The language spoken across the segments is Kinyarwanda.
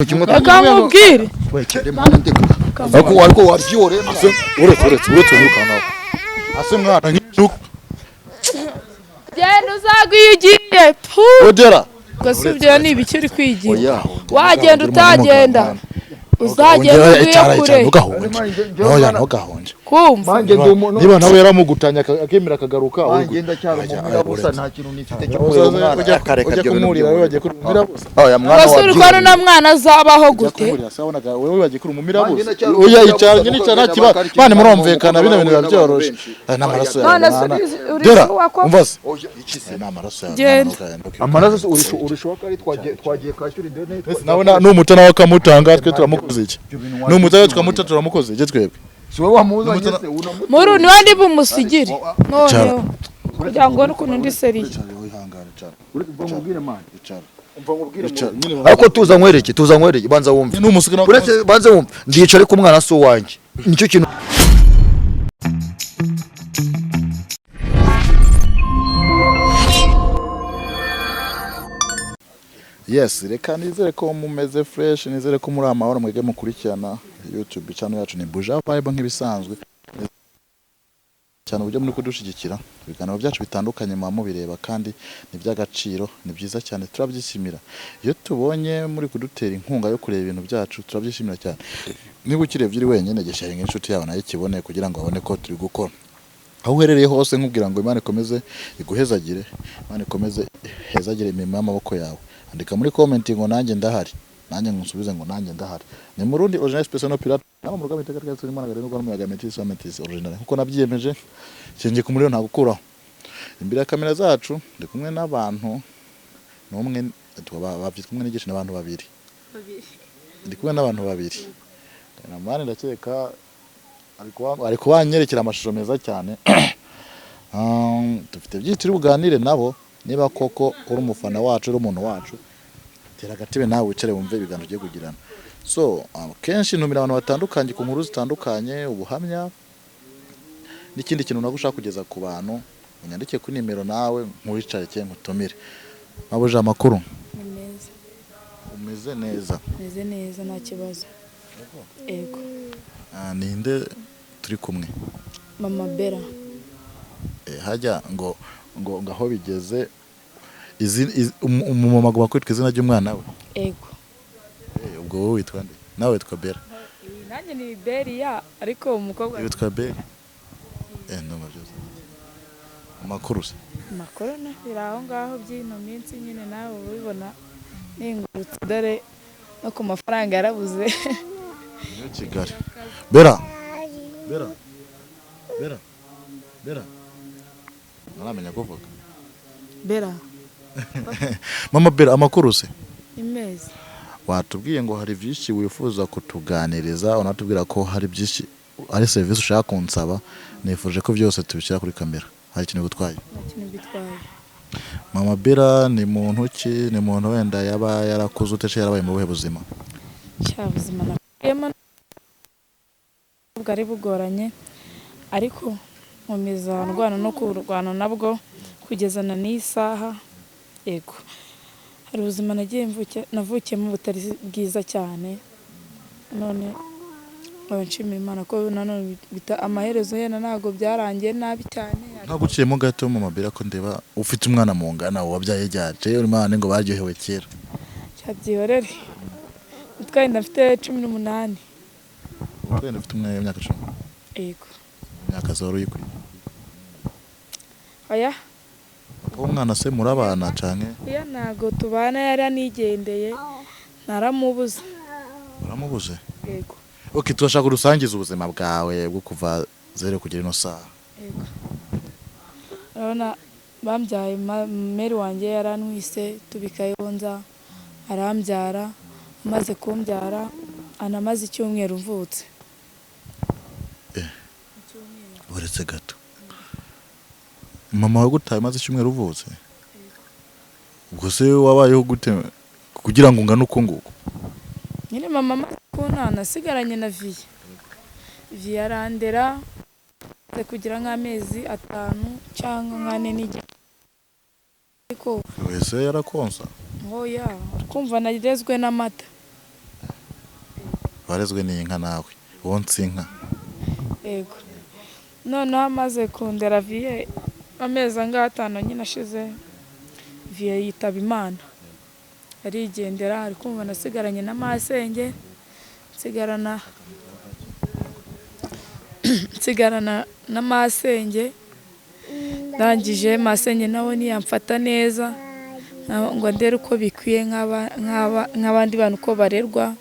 Akamubwire wekere mwana ndeka ariko waryore uretse urukanaho ase mwana nk'intuko genda uzagwigiye odera gasubye ni ibikiri kwigira wagenda utagenda uzagenda kure oya ntugahonje kumva niba nawe yaramugutanya akemera akagaruka wagenda cyaro mumira busa nta kintu nifite cyo ujya kumurira wewe bagiye kurumira busa oya mwana wasuri ko na mwana zabaho gute sabonaga wewe bagiye kurumira busa oya yicaranye n'icana kiba bane murumvikana bino bintu byoroshe n'amaraso yawe dera umva se ikise n'amaraso yawe amaraso urishoka ari twagiye kashyura indene nawe n'umutana wakamutanga twe turamukoze iki n'umutana twamuta turamukoze iki twebwe siwe wamuzanye se muri ni wandi bumusigire none kugira ngo n'ukuntu ndi seriye ariko tuza nkwereke banza wumve uretse banza wumve ndicare ku mwana so wanjye nicyo kintu yes reka nizere ko mumeze fresh nizere ko muri amahoro mwege mukurikirana YouTube channel yacu ni Buja Vibe nk'ibisanzwe cyane uburyo muri kudushigikira ibiganiro byacu bitandukanye mu bireba kandi ni by'agaciro ni byiza cyane turabyishimira iyo tubonye muri kudutera inkunga yo kureba ibintu byacu turabyishimira cyane niba ukirevye uri wenyene geshaye nk'inshuti yawe nayo kibone kugira ngo abone ko turi gukora aho uherereye hose nkubwira ngo Imana ikomeze iguhezagire Imana ikomeze hezagire imirimo y'amaboko yawe andika muri comment ngo nanjye ndahari nanjye nkusubize ngo nanjye ndahari ni murundi original special no pirate namo mu rugamba iteka ryatse n'Imana gare n'Rwanda mu yagameti sametis original kuko nabyiyemeje cyenge ku muriro ntagukuraho imbere ya kamera zacu ndi kumwe n'abantu n'umwe bavyitwa kumwe n'igisha n'abantu babiri ndi kumwe n'abantu babiri namane ndakeka ariko banyerekera amashusho meza cyane dufite byinshi turi buganire nabo niba koko uri umufana wacu uri umuntu wacu tera gatebe nawe wicare wumve ibiganiro ugiye kugirana so kenshi ntumira abantu batandukanye ku nkuru zitandukanye ubuhamya n'ikindi kintu nagushaka kugeza ku bantu unyandike ku nimero nawe nkuwicare cye nkutumire mabuje amakuru umeze neza nta kibazo ego ninde turi kumwe mama Bella hajya ngo ngaho bigeze umumama ngo bakwitwa izina ry'umwana we ego ubwo wowe witwa nde nawe witwa Bella nanjye ni Beria ariko umukobwa witwa Bella ndumva byose amakuru na biraho ngaho byino minsi nyine nawe ubibona ningurutse dore no ku mafaranga yarabuze yo Kigali Bella naramenya kuvuga Bella mama Bella amakuru se imeze watubwiye ngo hari byinshi wifuza kutuganiriza unatubwira ko hari byinshi ari service ushaka kunsaba nifuje ko byose tubishyira kuri kamera hari ikintu gutwaye mama Bella ni muntu ki ni muntu wenda yaba yarakuze uteshe yarabaye mu buhe buzima cyabuzima nakuyemo bwari bugoranye ariko nkomeza ndwana no kurwana nabwo kugezana n'isaha ego hari ubuzima navukiyemo butari bwiza cyane none nshimira Imana ko nanone amaherezo yena ntago byarangiye nabi cyane ntaguciyemo gato mama Bella ko ndeba ufite umwana mu ngana wabyaye ryaje uri mwana ngo baryohewe kera cyabyihorere utwaye ndafite 18 utwaye ufite umwana w'imyaka 10 ego imyaka zoro yikuri oya umwana se murabana canke oya nago tubana yari anigendeye naramubuze yego okay turashaka urusangiza ubuzima bwawe bwo kuva zero kugera no saha yego urabona bambyaye meri wanjye yaranwise tubikayonza arambyara amaze kumbyara anamaze icyumweru mvutse uretse gato mama wagutaye maze icyumweru uvutse ubwo se wabayeho gute kugira ngo ungane uko nguko nyine mama kunana sigaranye na Vie arandera kugira nk'amezi 5 cyangwa 4 n'igihe ariko wese yarakonsa oya kumva narezwe n'amata warezwe n'inka nawe wonsa inka. yego noneho amaze kundera viye amezi angahe 5 nyine ashize viye yitaba Imana arigendera ari kumva nasigaranye na masenge nsigarana na masenge ndangije masenge nawe ntiyamfata neza ngo ndere uko bikwiye nk'abandi bantu uko barerwa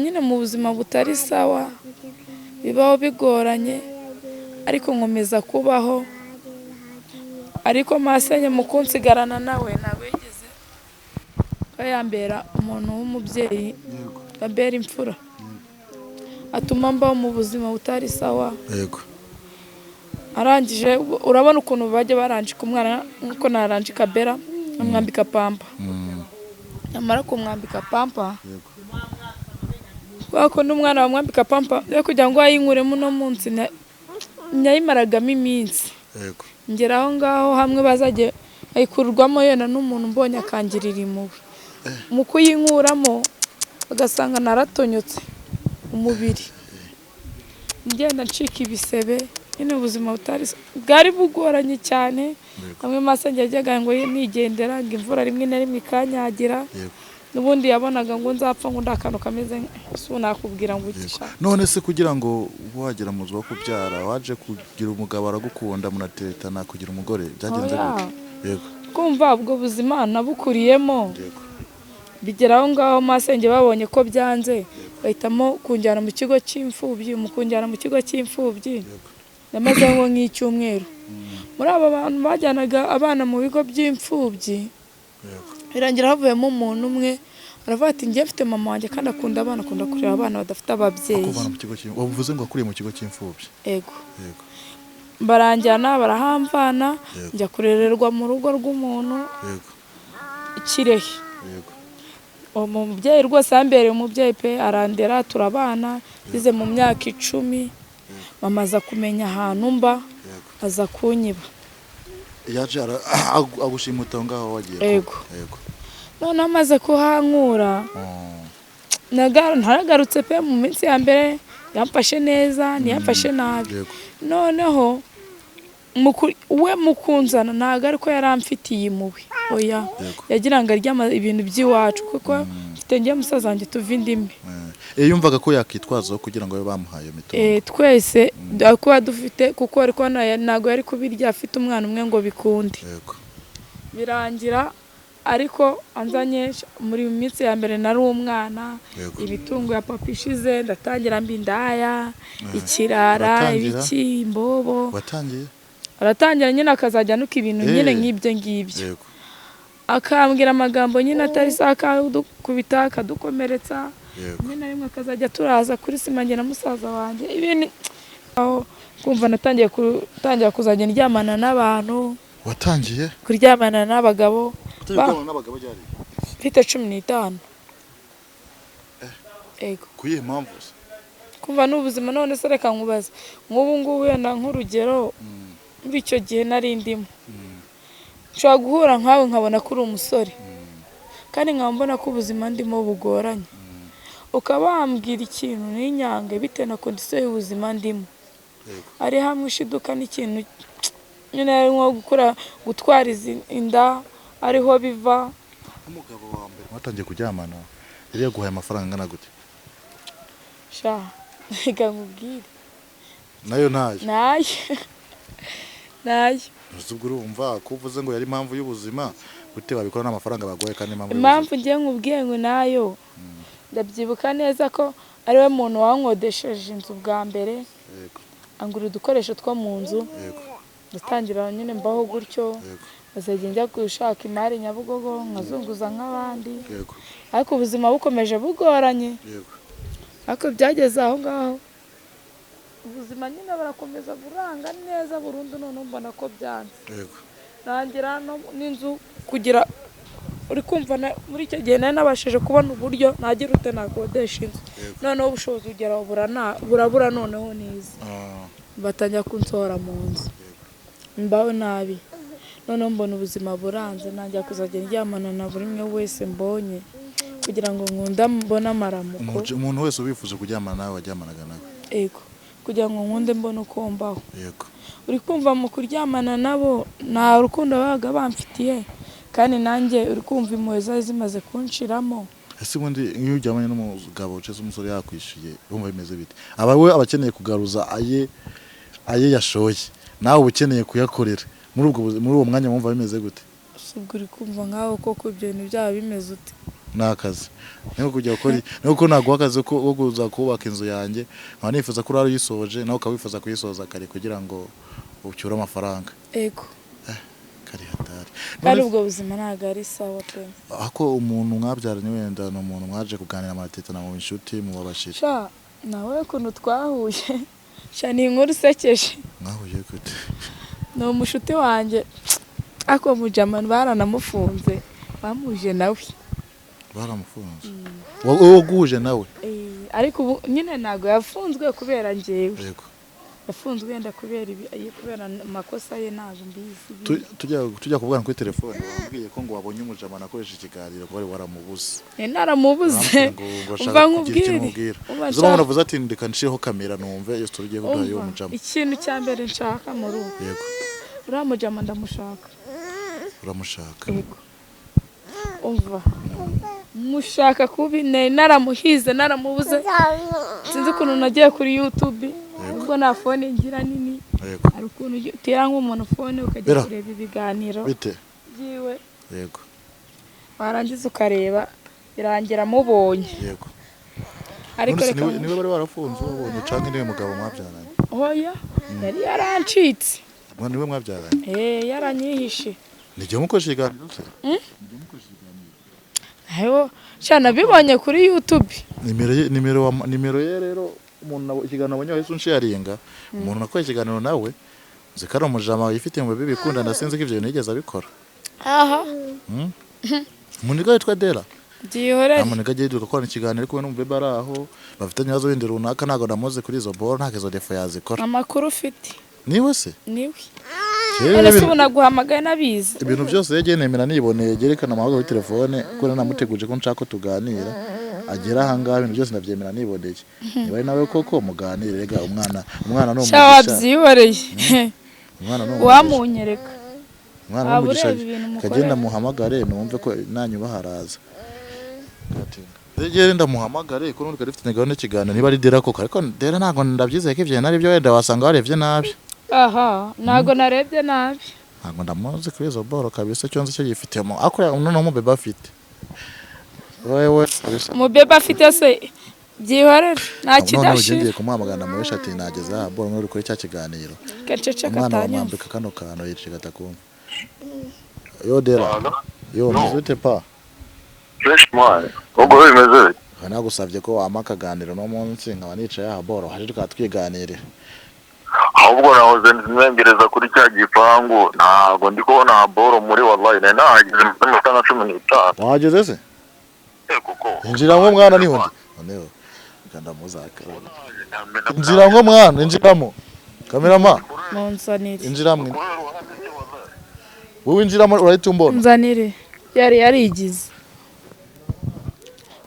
nyine mu buzima butari sawa bibaho bigoranye ariko nkomeza kubaho ariko masenge mu kunsigarana nawe nabegeze ko yambera umuntu w'umubyeyi yambera imfura atuma mbaho mu buzima butari sawa. Yego arangije urabona ukuntu bajya baranjika umwana nkuko naranjika Bella amwambika pampa amara kumwambika pampa wako n'umwana bamwambika pampa yo kugira ngo ayinkuremo no munsi nyayimaragamo iminsi. Yego ngeraho ngaho hamwe bazajye ayikurwamo yena n'umuntu mbonye akangirira impuhwe mu kuyinkuramo bagasanga naratonyotse umubiri ngenda ncika ibisebe nyine ubuzima bwari bugoranye cyane. Hamwe masenge yajyaga ngo nigendera ngo imvura rimwe na rimwe ikanyagira n'ubundi yabonaga ngo nzapfa ngo ndakantu kameze nakubwira ngo ugisha. None se kugira ngo wagera mu zo kubyara waje kugira umugabo aragukunda munatetana kugira umugore byagenze gute? Yego kumva ubwo buzima nabukuriyemo bigeraho ngaho masenge babonye ko byanze bahitamo kunjyana mu kigo cy'imfubyi namaze ngo nk'icyumweru muri aba bantu bajyanaga abana mu bigo by'imfubyi birangira havuyemo umuntu umwe aravuga ati njye mfite mama wanjye kandi akunda abana akunda kureba abana badafite ababyeyi. Wavuze ngo akuriye mu kigo cy'imfubyi? Yego baranjyana barahamvana njya kurererwa mu rugo rw'umuntu Kirehe. Umubyeyi rwose yambereye umubyeyi pe arandera turabana bize mu myaka 10 mama aza kumenya ahantu mba aza kunyiba yaje agushimuta ngaho wagiye. Yego none amaze kuhankura ntaragarutse pe mu minsi ya mbere yamfashe neza ntiyamfashe nabi noneho we mukunzana ntago ariko yaramfitiye impuhwe oya yagiranga aryama ibintu by'iwacu kuko mfite ngiye musaza wanjye tuva indimi yumvaga ko yakitwaza kugira ngo bamuhaye imitungo twese kuba dufite kuko ariko ntago yari kubirya afite umwana umwe ngo bikunde birangira ariko anzanye muri minsi ya mbere nari umwana ibitungo ya papa ishize ndatangira mbindaya ikirara ibiki imbobo watangiye aratangira nyine akazajya nuka ibintu nyine nk'ibyo ngibyo akambwira amagambo nyine atari saka dukubita akadukomeretsa nyine rimwe akazajya turaza kuri sima njye na musaza wanjye ibintu aho kumva natangiye kuzajya ndyamana n'abantu. Watangiye kuryamana n'abagabo mfite 15. Ego kuyihe mpamvu kumva n'ubuzima none se reka nkubaza nk'ubu ngubu wenda nk'urugero muri icyo gihe nari ndimo nshobora guhura nkawe nkabona ko uri umusore kandi nkaba mbona ko ubuzima ndimo bugoranye ukaba wambwira ikintu n'inyange bitewe na kondisiyo y'ubuzima ndimo ari hamwe ishiduka n'ikintu nyine nko gutwara inda ariho biva. Umugabo wa mbere watangiye kuryamana yari yaguhaye amafaranga angana gute? Reka nkubwire nayo nayo ubwo urumva ko uvuze ngo yari impamvu y'ubuzima gute babikora n'amafaranga bagoye kandi impamvu ngiye nkubwiye ngo nayo ndabyibuka neza ko ariwe muntu wankodesheje inzu bwa mbere angura udukoresho two mu nzu ndatangira nyine mbaho gutyo bazajya njya gushaka imari Nyabugogo nkazunguza nk'abandi ariko ubuzima bukomeje bugoranye ariko byageze aho ngaho ubuzima nyine barakomeza buranga neza burundu none mbona ko byanze rangira n'inzu kugira uri kumva muri icyo gihe nari nabashije kubona uburyo nagira ute nakodesha inzu noneho ubushobozi ugera burabura noneho neza batangira kunsohora mu nzu mbaho nabi noneho mbona ubuzima buranze nanjye kuzajya ndyamana na buri umwe wese mbonye kugira ngo nkunda mbone amaramuko. Umuntu wese ubifuje kuryamana nawe wajyamanaga nawe. Yego. Kugira ngo nkunde mbone uko mbaho. Yego. Uri kumva mu kuryamana nabo nta rukundo babaga bamfitiye kandi nanjye uri kumva impuhwe zari zimaze kunshiramo. Ese ubundi iyo uryamanye n'umugabo uceze umusore yakwishyuye wumva bimeze bite? We abakeneye kugaruza aye yashoye nawe ukeneye kuyakorera muri uwo mwanya wumva bimeze gute? Ubwo uri kumva nkaho koko ibyo bintu byaba bimeze ute? Nakazi niko kujya gukora nuko naguha akazi ko kuza kubaka inzu yanjye nkaba nifuza ko rari yisoje nawe ukawifuza kuyisoza kare kugira ngo ucyure amafaranga. Yego. Kari hatari. Kandi ubwo buzima ntago ari sawa pe. Ako umuntu mwabyaranye wenda no umuntu mwaje kuganira amatete na mu inshuti mu babashira. Sha nawe kuntu twahuye. Sha ni inkuru isekeje. Mwahuye gute? Ni umushuti wanjye ako mujamani baranamufunze bamuje nawe. Baramufunze. Wowe guje nawe? Ariko ubu nyine ntago yafunzwe kubera njyewe. Yego. Yafunzwe wenda kubera amakosa ye ntago mbizi. Tujya kuvugana kuri telefone wambwiye ko ngo wabonye umujamana akoresha ikiganiro ko wari waramubuze. Naramubuze. Umva nkubwire. Uzaba unavuze ati ndeka nshireho kamera numve iyo story igiye kuduha yo mujama. Ikintu cya mbere nshaka mu rugo. Yego. Uramujama ndamushaka. Uramushaka. Yego. Umva. Mushaka kubi naramuhize naramubuze. Sinzi ukuntu nagiye kuri YouTube. Ubwo na phone ngira nini. Yego. Ari ukuntu utera nk'umuntu phone ukajya kureba ibiganiro. Bite? Yiwe. Yego. Warangiza ukareba irangira mubonye. Yego. Ariko reka niwe bari barafunze ubonye canke niwe mugabo mwabyaranye. Oya. Yari yarancitse. Niwe mwabyaranye. Yaranyihishe. Nijye mukoresha ikiganiro se? Ayo cyane bibonye kuri YouTube. Nimero ye rero umuntu ikiganiro abonye wese unsharinga umuntu nakoye ikiganiro nawe zikara umujama yifite mu bibi bikunda nasenze ko ivyo nigeze abikora. Aha. Muniga yitwa Dela. Gihorere. Muniga giye dukora ikiganiro ko n'umubebe araho bafite nyazo windi runaka nago namoze kuri izo ball ntakezo defo yazikora. Amakuru ufite. Niwe se? Niwe. Ese ubona guhamagaye nabizi. Ibintu byose yagiye nemera niboneye gerekana amahago kuri telefone ko namuteguje ko nshaka tuganira. Agera ahangaha ibintu byose ndabyemera niboneye. Niba nawe koko muganire rega umwana no mugisha. Shawabyihoreye. Umwana no wamunyereka. Umwana no mugisha kagenda muhamagare numve ko nanyuba haraza. Regere ndamuhamagare ko n'undi rifite negano n'ikiganiro niba ari Dera koko ariko Dera ntago ndabyizeye ko ivyo nari byo wenda wasanga warevye nabi. Aha, ntago narebye nabi. Ntago ndamuzi kuri izo boro kabisa cyonze cyo yifitemo. Akora uno mu bebe afite. Wewe mu bebe afite se byihorere nta kidashi. Ngiye kumuhamagana mu wesha ati nageze aha boro muri kuri cya kiganiro. Gacece katanya. Mwambika kano kano yice gatakumva. Yo Dera. Yo muzute pa. Fresh man. Ubwo bimeze. Nagusabye ko wamakaganira no munsi nkaba nicaye aha boro haje tukatwiganire. Ahubwo nahoze nzengereza kuri cya gipangu ntago ndi kubona boro muri wallahi nahageze mu minota 15. Wahageze se? Kuko injira nko mwana niho ndi. Noneho ganda muzaka. Injira nko mwana injiramo. Kamerama. Monsanire. Injiramwe. Wowe injiramo urahita umbona. Nzanire. Yari yarigize.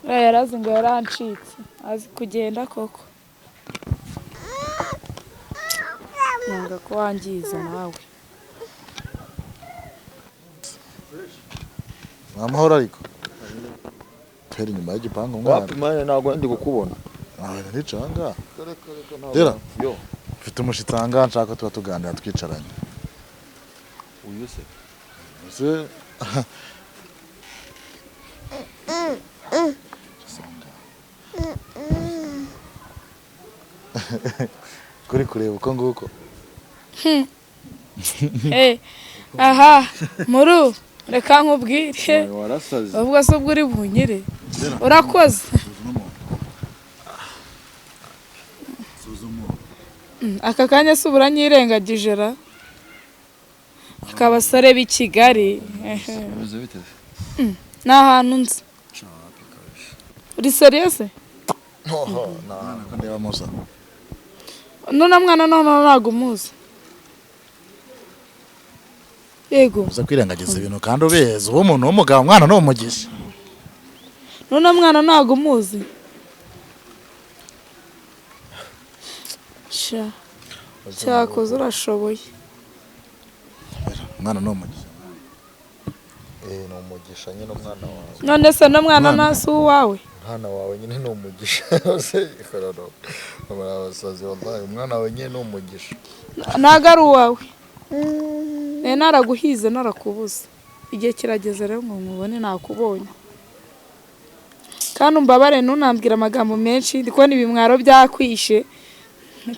Yarazi ngo yarancitse. Azi kugenda koko. Nanga ko wangiza nawe. Amahoro ariko. Teri nyuma y'igipangu mwana. Wapi mane nago ndi gukubona. Nicanga. Dera. Yo. Mfite umushitanga nshaka tuba tuganira twicaranye. Uyu se. Se kuri kureba uko nguko. Aha, muru reka nkubwire. Warasaze. Ubwo se ubwo uri bunyire. Urakoze. Aka kanya se uburanyirengagije ra. Akabasare b'i Kigali. Bize bite? N'ahantu nzi. Uri serious? Oho, ko ndeba musa. None mwana ntago umuzi. Yego. Uza kwirengagiza ibintu kandi ubeze uwo muntu w'umugabo mwana no umugisha. none mwana ntago muzi sha cyakoze urashoboye umwana ni umugisha ni umugisha nyine umwana wawe none se no mwana nasi uwawe umwana wawe nyine ni umugisha se ikorano abasazi wallahi umwana wawe nyine ni umugisha ntago ari uwawe naraguhize narakubuze igihe kirageze rero ngo mubone nakubonye kandi umbabare ntunambwira amagambo menshi ndi kubona ibimwaro byakwishe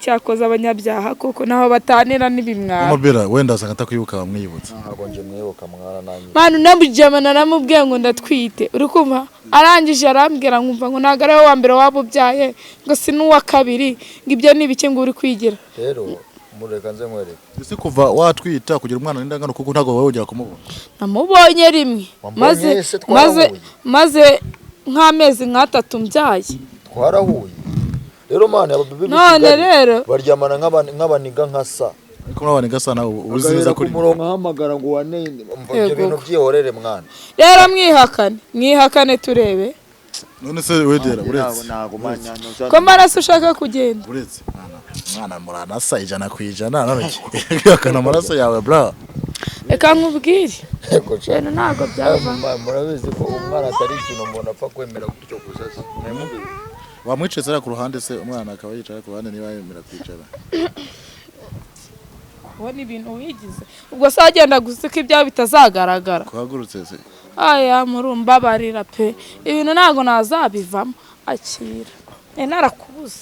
cyakoze abanyabyaha kuko naho batanira n'ibimwaro Mobera wenda asanga atakwibuka bamwiyibutsa ntabwo nje mwibuka mwana nanjye manu nabujyamana namubwiye ngo ndatwite uri kumva arangije arambwira nkumva ngo ntago ari wowe wa mbere wabubyaye ngo si n'uwa kabiri ngo ibyo ni ibiki ngo uri kwigira rero mureka nze mwereke ese kuva watwita kugira umwana n'indangano kuko ntago wowe ujya kumubona namubonye rimwe maze nk'amezi nk'atatu mbyaye twarahuye rero mwana ababibi none rero baryamana nk'abaniga nka sa ariko nabane gasa nawe uzi neza kuri umurongo ahamagara ngo wanene mva ibintu byihorere mwana rero mwihakane turebe none se wedera uretse ntago manyanya ko maraso ushaka kugenda uretse mwana muranasa 100% none yakana amaraso yawe bra reka nkubwire rero ntago byava murabizi ko umwana atari ikintu umuntu apfa kwemera gutyo gusa wamwicetse ku ruhande se umwana akaba yicara ku ruhande niba yemera kwicara ubona ibintu wigize ubwo se agenda gusika ibyawe bitazagaragara kuhagurutse se aya murumbabarira pe ibintu ntago nazabivamo akira narakubuze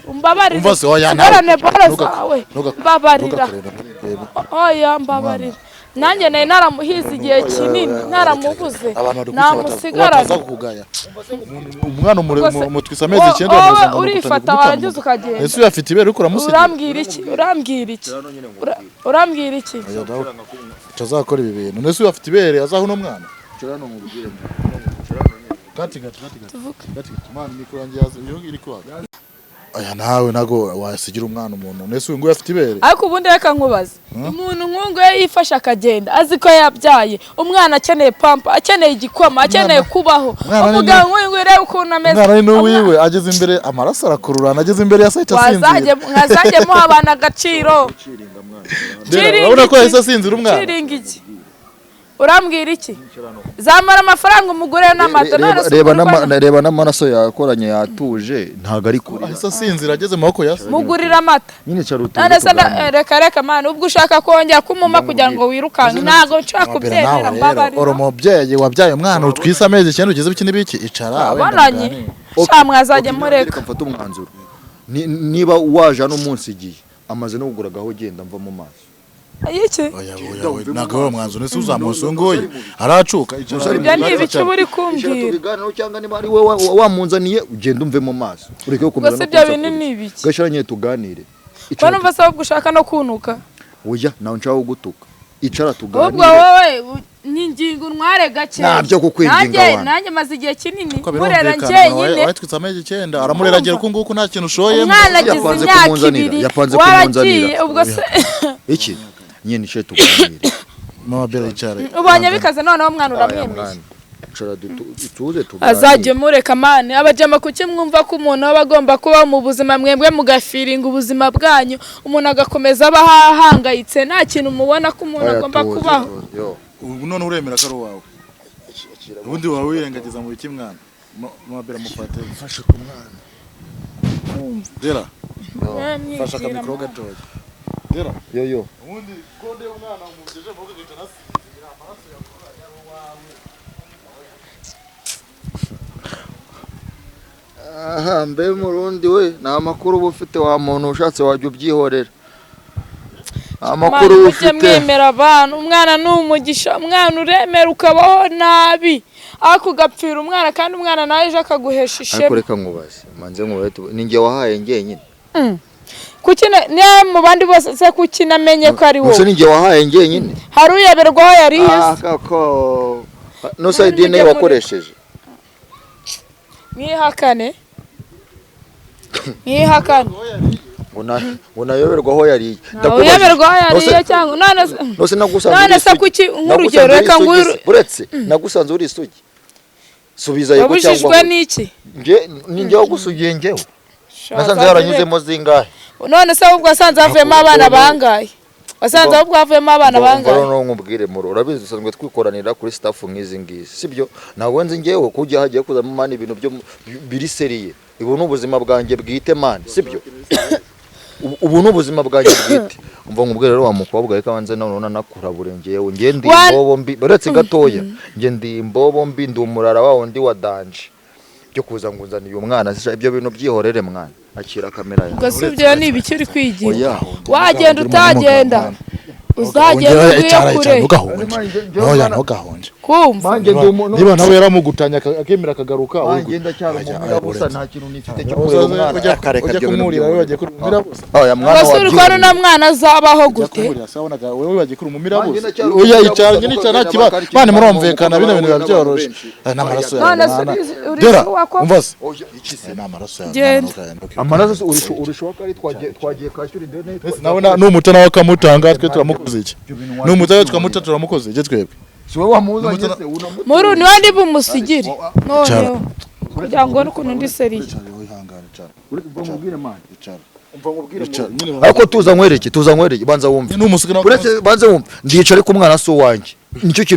umbabarira sigarane bora zawe mbabarira oya mbabarira nanjye nari naramuhize igihe kinini naramubuze namusigarane umwana umutwisa amezi 9 urifata warangiza ukagenda ese uyafite ibere uko uramusiga urambwira iki tuzakora ibi bintu nese uyafite ibere azaho no mwana cyane nkubwire kati mwana mikoro yanjye iri kwaga aya nawe nago wasigira umwana umuntu nese ngo yafite ibere ariko ubundi reka nkubaze umuntu nkungu yifasha akagenda azi ko yabyaye umwana akeneye pampa akeneye igikoma akeneye kubaho umugabo nkungu rero ukuntu ameze umwana ni wiwe ageze imbere amaraso arakururana ageze imbere ya site asinzira mwazajye muha abana agaciro urabona ko yahise asinzira umwana ciringa iki urambwira iki zamara amafaranga umugore n'amata reba n'amaraso yakoranye yatuje ntago ari kuri ahise asinzira ageze mu maboko ya mugurira amata nyine carutu reka mana ubwo ushaka kongera kumuma kugira ngo wirukanke ntago nshaka kubyemera mbabarira oro mubyeyi wabyaye umwana utwisa amezi 9 ugeze biki n'ibiki icara abonanye sha mwazajye mureka mfata umwanzuro niba waje no munsi igiye amaze no kuguragaho genda mva mu maso ayiki nagaho mwanzo nese uzamusongoye aracuka ibyo ni ibice buri kumbwira tubiganiro cyangwa niba ari we wamunzaniye ugenda umve mu maso ureke gukomeza no ibyo bintu ni ibiki gashiranye tuganire ko numva se gushaka no kunuka oya nawe nshaka gutuka icara tuganire ubwo wowe ningingo ntware gake nabyo kukwinginga wana nanjye maze igihe kinini murera njyenyine watwitse amezi 9 aramureragera ko nguko nta kintu ushoye umwana agize imyaka ibiri waragiye ubwo se iki nyine cyo tuganire mama bera icara ubonye bikaze noneho mwana uramwemeje cara tuze tuganire azajye mureka mane abajama kuki mwumva ko umuntu aba agomba kuba mu buzima mwebwe mugafiringa ubuzima bwanyu umuntu agakomeza abahangayitse nta kintu mubona ko umuntu agomba kubaho ubu none uremera ko ari wawe ubundi wawe wirengagiza mu biki mwana mama bera mufate fasha ku mwana dera fasha akamikoro gatoya dera yo ubundi konde umwana umugeje mu bugeze nasi amaraso yakora yabo wawe aha mbe murundi we nta makuru uba ufite wa muntu ushatse wajya ubyihorera amakuru ufite mwemera abantu umwana ni umugisha umwana uremera ukabaho nabi ako gapfira umwana kandi umwana nawe ejo akaguhesha ishema ariko reka nkubaze manze nkubaze ninjye wahaye ngenyine kuki ne mu bandi bose se kuki namenye ko ari wowe gusa ninjye wahaye ngenyine hari uyaberwaho yari yese kako no side ne wakoresheje mwihakane unayoberwaho yariye uyaberwaho yariye cyangwa none nagusanze kuki nk'urugero reka nguru uretse nagusanze uri isugi subiza yego cyangwa wabujijwe n'iki ninjye wagusugiye njyewe nasanze yaranyuzemo zingahe none se ahubwo wasanze havuyemo abana bangahe wasanze ahubwo havuyemo abana bangahe no nkubwire muro urabizi dusanzwe twikoranira kuri staff nk'izi ngizi sibyo ntabwo nzi njyewe kujya hagiye kuzamo mani ibintu byo biri seriye ubu n'ubuzima bwanjye bwite mani sibyo ubu n'ubuzima bwanjye bwite umva nkubwire rero wa mukobwa reka banze none nakura burengeyewe ngiye ndi imbobo mbi baretse gatoya ngiye ndi imbobo mbi ndi umurara wa wundi wa danje byo kuza nguzaniye umwana ibyo bintu byihorere mwana akira kamera yawe ubwo si ibyo ni ibiki uri kwigira wagenda utagenda uzagenda ugiye kure ntugahonje kumva niba nawe yaramugutanya akemera akagaruka wagenda cyaro mu busa nta kintu nifite cyo kureba umwana ujya kumurira we bagiye kurumira busa oya mwana wa byiro na mwana azabaho gute wewe bagiye kurumira busa oya icyaro nyine cyana kiba bane murumvikana bino bintu byoroshe n'amaraso dera umva se ikise n'amaraso amaraso urishoka ari twagiye kashyura indene nawe n'umutana wakamutanga twe turamukoze iki n'umutana twamuta turamukoze je twebwe siwe wamuzanye se muri ni wandi bumusigire none kugira ngo n'ukuntu ndi seriye ariko tuza nkwereke banza wumve banza wumve ndicara ku mwana so wanjye nicyo